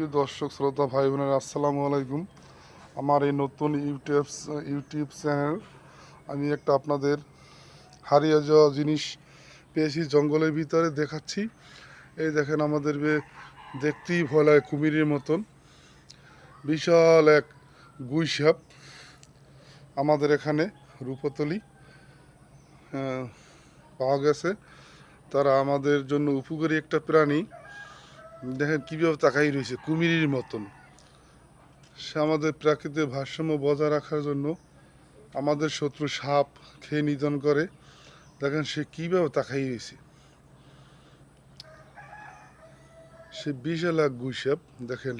সুপ্রিয় দর্শক শ্রোতা ভাই বোনেরা, আসসালামু আলাইকুম। আমার এই নতুন ইউটিউব চ্যানেল, আমি একটা আপনাদের হারিয়ে যাওয়া জিনিস পেয়েছি জঙ্গলের ভিতরে, দেখাচ্ছি। এই দেখেন, আমাদের দেখতেই ভয় লাগে, কুমিরের মতন বিশাল এক গুইসাপ আমাদের এখানে রূপতলি পাওয়া গেছে। তারা আমাদের জন্য উপকারী একটা প্রাণী। দেখেন কীভাবে তাকাই রয়েছে, কুমিরের মতন। সে আমাদের প্রাকৃতিক ভারসাম্য বজায় রাখার জন্য আমাদের শত্রু সাপ খেয়ে নিধন করে। দেখেন সে কীভাবে তাকাই রয়েছে, সে বিশাল এক গুইসাপ। দেখেন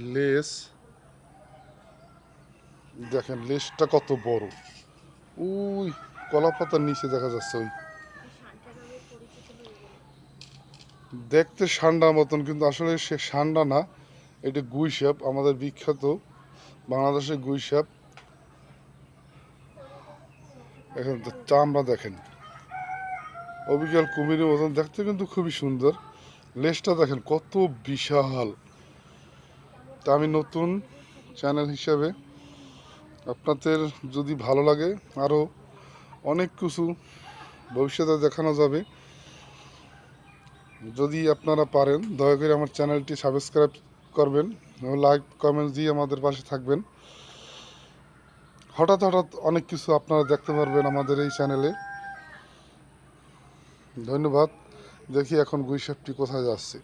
দেখেন লেজটা কত বড়। ওই কলা পাতার নিচে দেখা যাচ্ছে, ওই দেখতে সান্ডার মতন, কিন্তু আসলে সে সান্ডা না, এটা গুইসাপ, আমাদের বিখ্যাত বাংলাদেশের গুইসাপ। এখন চামড়া দেখেন, অবিকল কুমিরের মতন দেখতে, কিন্তু খুবই সুন্দর। লেজটা দেখেন কত বিশাল। তা আমি নতুন চ্যানেল হিসাবে আপনাদের যদি ভালো লাগে, আরও অনেক কিছু ভবিষ্যতে দেখানো যাবে। যদি আপনারা পারেন, দয়া করে আমার চ্যানেলটি সাবস্ক্রাইব করবেন, লাইক কমেন্ট দিয়ে আমাদের পাশে থাকবেন। হঠাৎ হঠাৎ অনেক কিছু আপনারা দেখতে পারবেন আমাদের এই চ্যানেলে। ধন্যবাদ। দেখি এখন গুইসাপটি কোথায় যাচ্ছে।